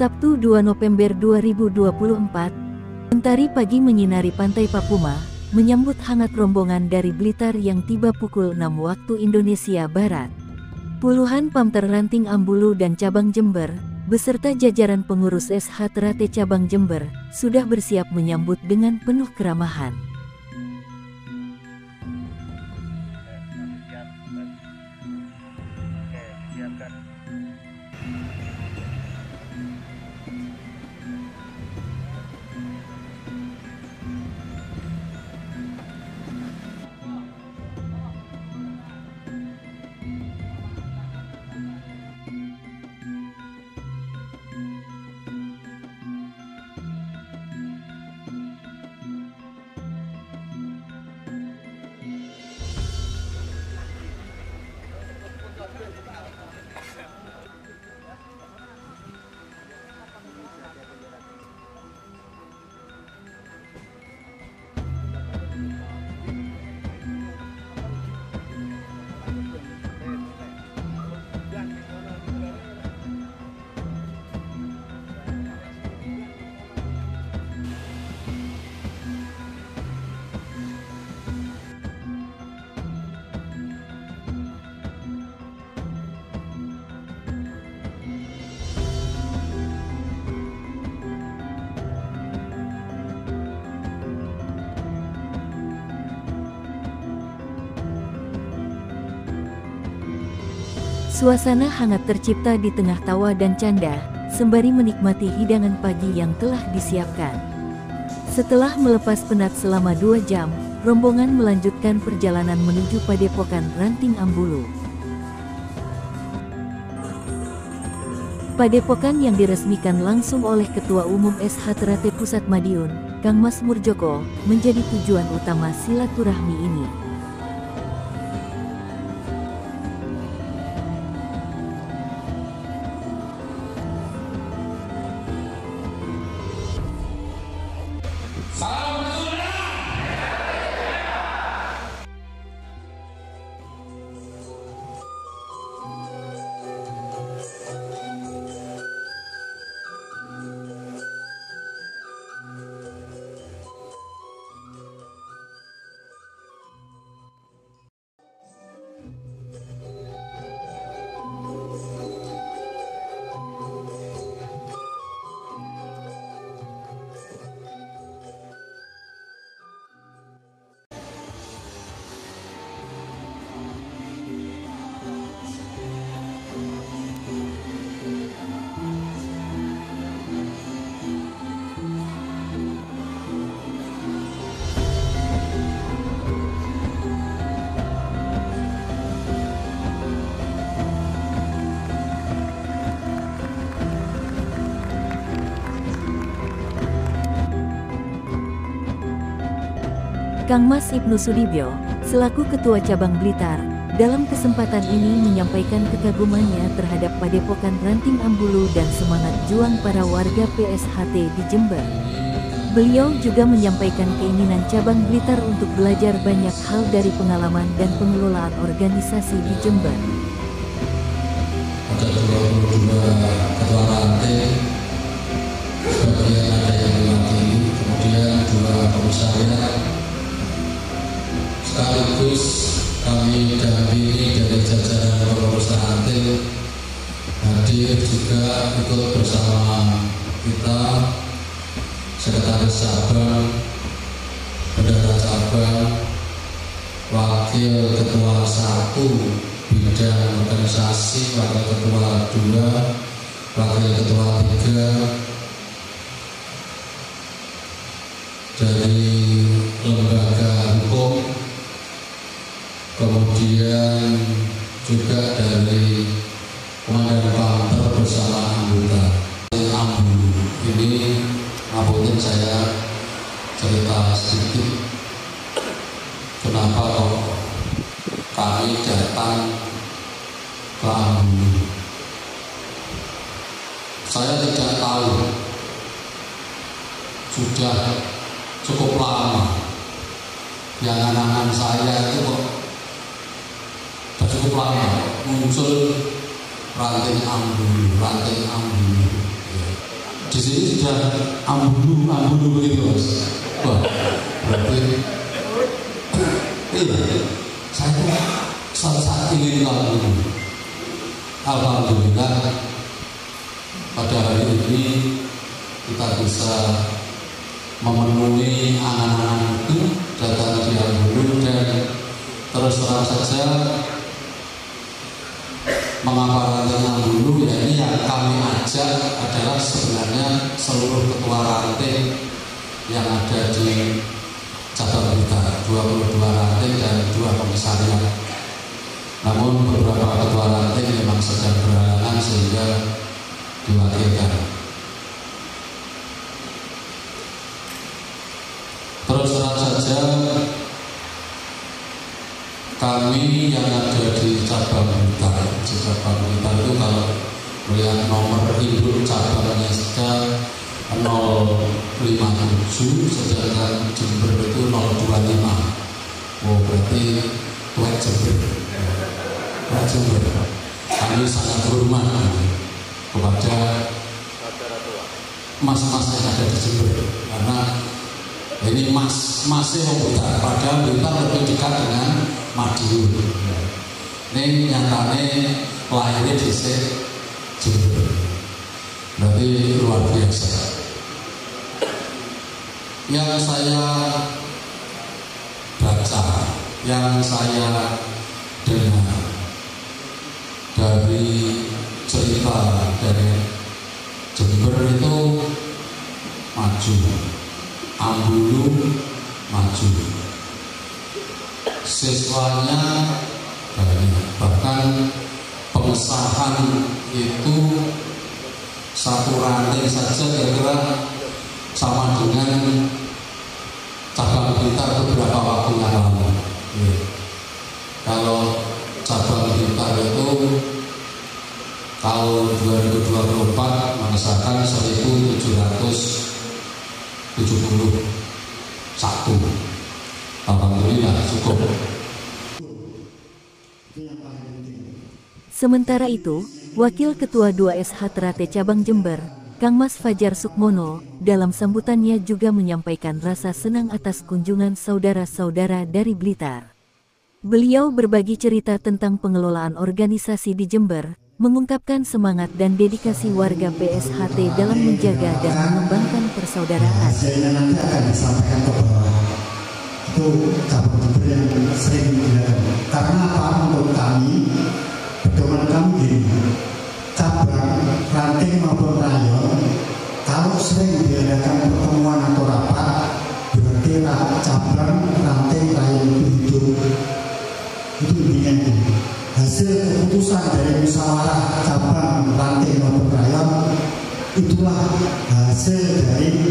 Sabtu 2 November 2024, mentari pagi menyinari pantai Papuma, menyambut hangat rombongan dari Blitar yang tiba pukul 6 waktu Indonesia Barat. Puluhan pamter ranting Ambulu dan cabang Jember, beserta jajaran pengurus SH Ternate cabang Jember, sudah bersiap menyambut dengan penuh keramahan. Suasana hangat tercipta di tengah tawa dan canda, sembari menikmati hidangan pagi yang telah disiapkan. Setelah melepas penat selama 2 jam, rombongan melanjutkan perjalanan menuju Padepokan Ranting Ambulu. Padepokan yang diresmikan langsung oleh Ketua Umum SH Ternate Pusat Madiun, Kang Mas Murjoko, menjadi tujuan utama silaturahmi ini. Kang Mas Ibnu Sudibyo, selaku Ketua Cabang Blitar, dalam kesempatan ini menyampaikan kekagumannya terhadap Padepokan Ranting Ambulu dan semangat juang para warga PSHT di Jember. Beliau juga menyampaikan keinginan Cabang Blitar untuk belajar banyak hal dari pengalaman dan pengelolaan organisasi di Jember. Ada 22 ketua ranting, sebagian ada yang diwakili, kemudian 2 komisariat. Sekaligus kami dampingi dari jajaran pengurus ranting hadir juga ikut bersama kita, sekretaris cabang, bendahara cabang, wakil ketua 1 bidang organisasi, wakil ketua 2, wakil ketua 3 dari lembaga hukum, kemudian juga dari Komandan Pamter bersama anggota Ambulu. Ini ngapunten saya cerita sedikit kenapa kok kami datang ke Ambulu. Saya tidak tahu, sudah cukup lama yang anak-anak saya itu kok cukup lama muncul ranting Ambulu. di sini sudah ambulu begitu Mas. Wah, berarti iya, saya saat ingin tahu. Alhamdulillah pada hari ini kita bisa memenuhi angan-angan itu, datang di Ambulu, dan terus terang saja mengapa ranting Ambulu, ya ini yang kami ajak adalah sebenarnya seluruh ketua ranting yang ada di cabang Blitar, 22 ranting dan 2 komisariat. Namun beberapa ketua ranting memang sedang berhalangan sehingga diwakilkan. Terus terang saja kami yang ada di cabang Blitar, itu kalau melihat nomor induk cabangnya saja 057, sedangkan Jember itu 025. Oh, berarti tuan Jember. Kami sangat hormat kepada mas-mas yang ada di Jember, karena ini masih Blitar, padahal Blitar lebih dekat dengan Madiun. Ini nyatanya lahirnya di Jember, berarti luar biasa. Yang saya baca, yang saya dengar dari cerita dari Jember itu maju, Ambulu maju, siswanya banyak, bahkan pengesahan itu satu ranting saja kira-kira sama dengan cabang Blitar beberapa waktu yang lalu. Kalau cabang Blitar itu tahun 2024 mengesahkan 1771. Alhamdulillah cukup. Sementara itu, Wakil Ketua 2SH Terate Cabang Jember, Kang Mas Fajar Sukmono, dalam sambutannya juga menyampaikan rasa senang atas kunjungan saudara-saudara dari Blitar. Beliau berbagi cerita tentang pengelolaan organisasi di Jember, mengungkapkan semangat dan dedikasi warga PSHT dalam menjaga dan mengembangkan persaudaraan. Hasilnya nanti akan disampaikan ke bawah. Itu cabang Jember yang sering dilakukan. Karena apa? Menurut kami, pedoman kami gini, cabang, ranting maupun rayon, kalau sering diadakan pertemuan atau rapat, berarti cabang, ranting, rayon itu hidup. Itu intinya itu. Hasil keputusan dari musyawarah cabang, ranting maupun rayon, itulah hasil dari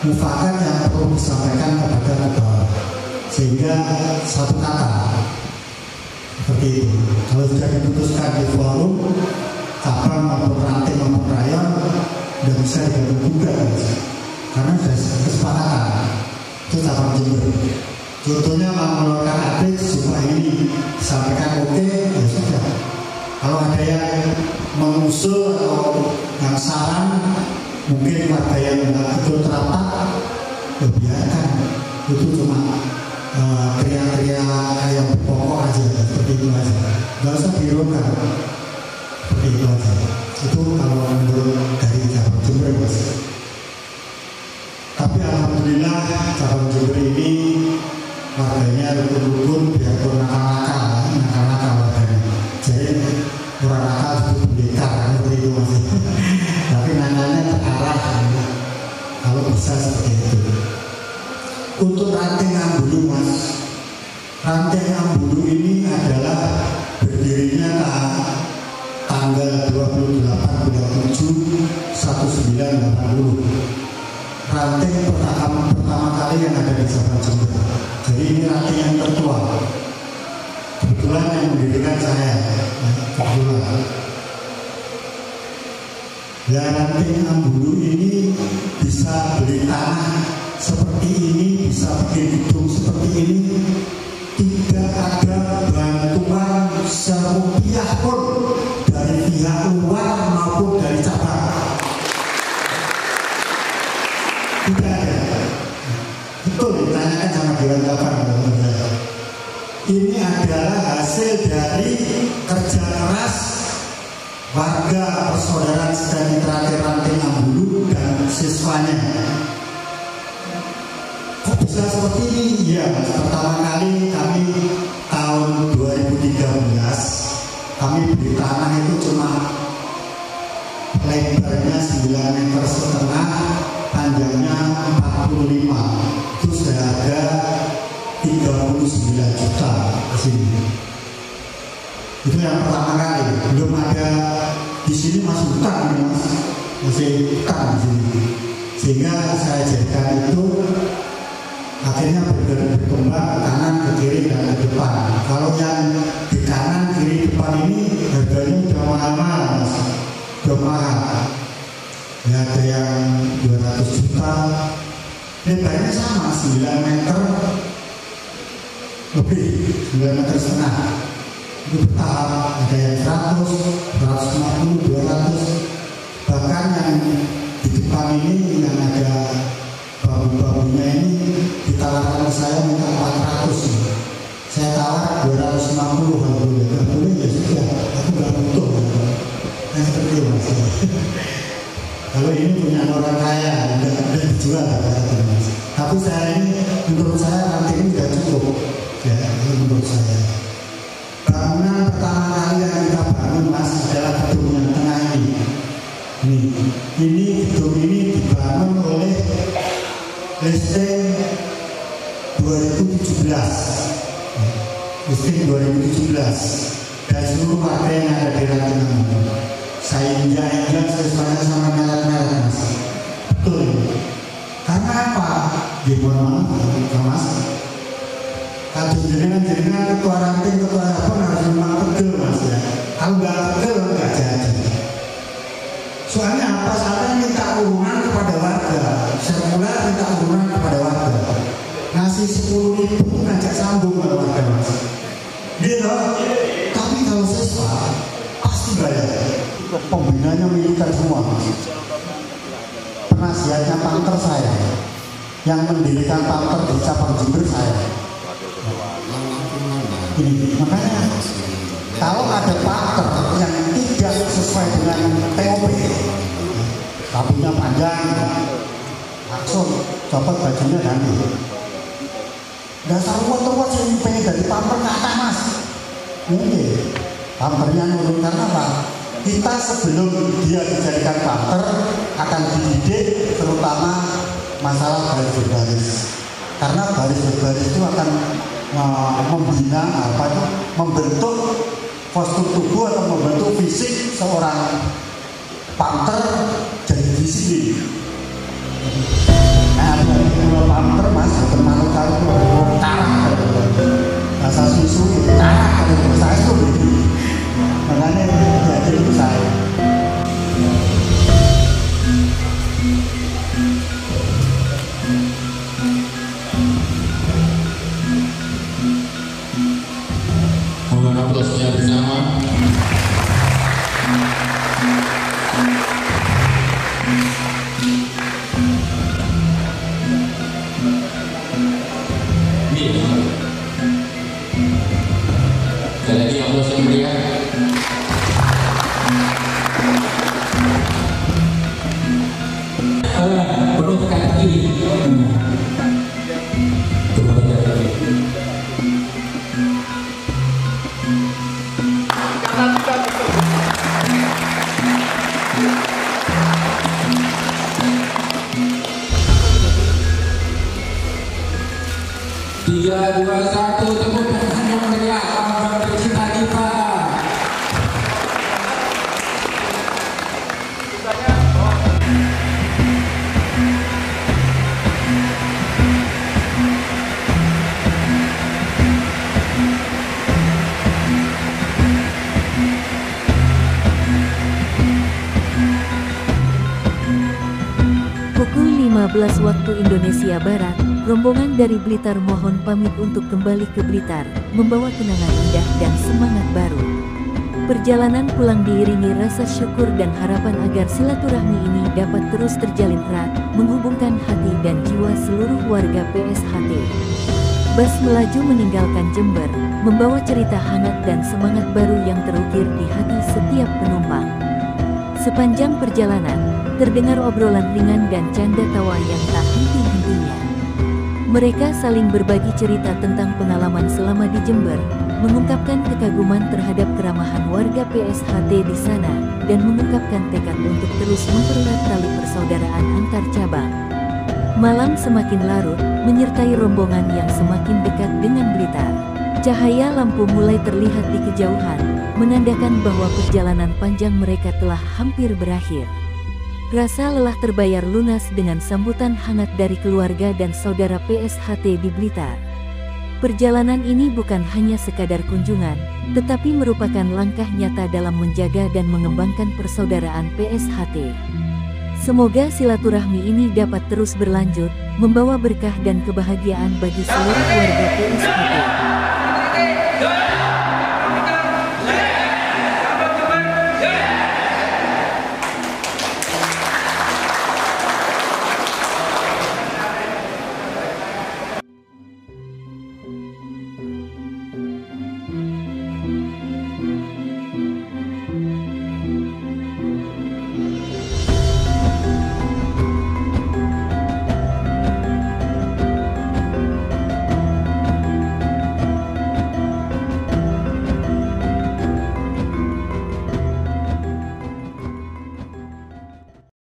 mufakat yang perlu disampaikan kepada negara, sehingga satu kata seperti itu. Kalau sudah diputuskan di forum cabang maupun ranting maupun rayon, tidak bisa diganggu gugat karena sudah kesepakatan. Itu cabang Jember. Contohnya mengeluarkan adik supaya ini disampaikan oke, ya sudah. Kalau ada yang mengusul atau yang saran, mungkin warga yang tidak ikut rapat, ya biarkan. Itu cuma teriak-teriak yang pokok aja, seperti itu aja. Nggak usah dirokan, seperti itu aja. Itu kalau menurut dari cabang Jember, Mas. Tapi alhamdulillah cabang Jember ini warganya rukun-rukun, biarpun nakal-nakal warganya. Jadi orang nakal itu pendekar, seperti itu Mas. Tapi nakalnya terarah, kalau bisa seperti itu. Untuk ranting Ambulu, Mas, ranting Ambulu ini adalah berdirinya tanggal 28 bulan 7 1980. Ranting pertama kali yang ada di cabang Jember. Jadi ini ranting yang tertua. Kebetulan yang mendirikan saya. Kebetulan. Ya, ranting Ambulu ini bisa beli tanah seperti ini, bisa bikin gedung seperti ini. Tidak ada bantuan serupiah pun dari pihak luar maupun dari cabang. ini adalah hasil dari kerja keras warga persaudaraan sejahtera Ranting Ambulu dan siswanya. Kok bisa seperti ini? Ya, pertama kali kami tahun 2013 kami beli tanah itu cuma lebarnya 9,5 meter, panjangnya 45. Itu sudah ada 39 juta di sini. Itu yang pertama kali. Belum ada di sini masih hutan, masih hutan di sini. Sehingga saya jadikan itu akhirnya berkembang ke kanan, ke kiri, dan ke depan. Kalau yang di kanan, kiri, depan ini harganya udah mahal, Mas. Udah mahal. Ya, ada yang 200 juta. Lebarnya sama, 9 meter lebih, 9,5 meter. Itu bertahap, ada yang 100, 150, 200. Bahkan yang di depan ini yang ada babu-babunya ini ditawarkan ke saya minta 400. Saya tawar 250, kalau boleh ya sudah, aku gak butuh. Nah, seperti itu Mas. Kalau ini punya orang kaya, udah dijual Mas. Tapi saya ini, menurut saya nanti ini sudah cukup. Ya, menurut saya. Bangunan pertama kali yang kita bangun, Mas, adalah gedung yang tengah ini. Ini gedung ini dibangun oleh listing 2017. Listing 2017 dan seluruh warga yang ada di Ranting Ambulu. Saya injak sesuai sama merek-merek, Mas. Betul. Karena apa? Mohon maaf, Mas. Kalau jenengan ketua ranting, ketua apa harus memang pegel, Mas, ya. Kalau nggak pegel nggak jadi. Soalnya apa? Saya minta urunan kepada warga. Sirkular minta urunan kepada warga. Ngasih 10.000 itu ngajak sambung kepada warga, Mas. Gitu. Tapi kalau siswa pasti bayar. Pembinanya militer semua, Mas. Penasihatnya Panther saya. Yang mendirikan Panther di cabang Jember saya. Ini, makanya kalau ada Panther yang tidak sesuai dengan TOP, rambutnya panjang, langsung copot bajunya ganti. Dasar ruwet-ruwet saya pengen dari Panther ke atas, Mas. Ini Panthernya nurun karena apa? Kita sebelum dia dijadikan Panther akan dididik terutama masalah baris berbaris. Karena baris berbaris itu akan membina membentuk postur tubuh atau membentuk fisik seorang Panther jadi disiplin. Nah, dari dua Panther, Mas, termasuk kalau karakter bahasa susu karakter saya itu begini. Makanya jadi itu saya. Mohon aplausnya bersama. Sekali lagi aplaus yang meriah. Penuh tekan kiri. Tiga, dua, satu, tepuk tangan yang meriah. Abang Cita Diva. Pukul 15 waktu Indonesia Barat, rombongan dari Blitar mohon pamit untuk kembali ke Blitar, membawa kenangan indah dan semangat baru. Perjalanan pulang diiringi rasa syukur dan harapan agar silaturahmi ini dapat terus terjalin erat, menghubungkan hati dan jiwa seluruh warga PSHT. Bas melaju meninggalkan Jember, membawa cerita hangat dan semangat baru yang terukir di hati setiap penumpang. Sepanjang perjalanan, terdengar obrolan ringan dan canda tawa yang tak henti-hentinya. Mereka saling berbagi cerita tentang pengalaman selama di Jember, mengungkapkan kekaguman terhadap keramahan warga PSHT di sana, dan mengungkapkan tekad untuk terus mempererat tali persaudaraan antar cabang. Malam semakin larut, menyertai rombongan yang semakin dekat dengan Blitar. Cahaya lampu mulai terlihat di kejauhan, menandakan bahwa perjalanan panjang mereka telah hampir berakhir. Rasa lelah terbayar lunas dengan sambutan hangat dari keluarga dan saudara PSHT di Blitar. Perjalanan ini bukan hanya sekadar kunjungan, tetapi merupakan langkah nyata dalam menjaga dan mengembangkan persaudaraan PSHT. Semoga silaturahmi ini dapat terus berlanjut, membawa berkah dan kebahagiaan bagi seluruh warga PSHT.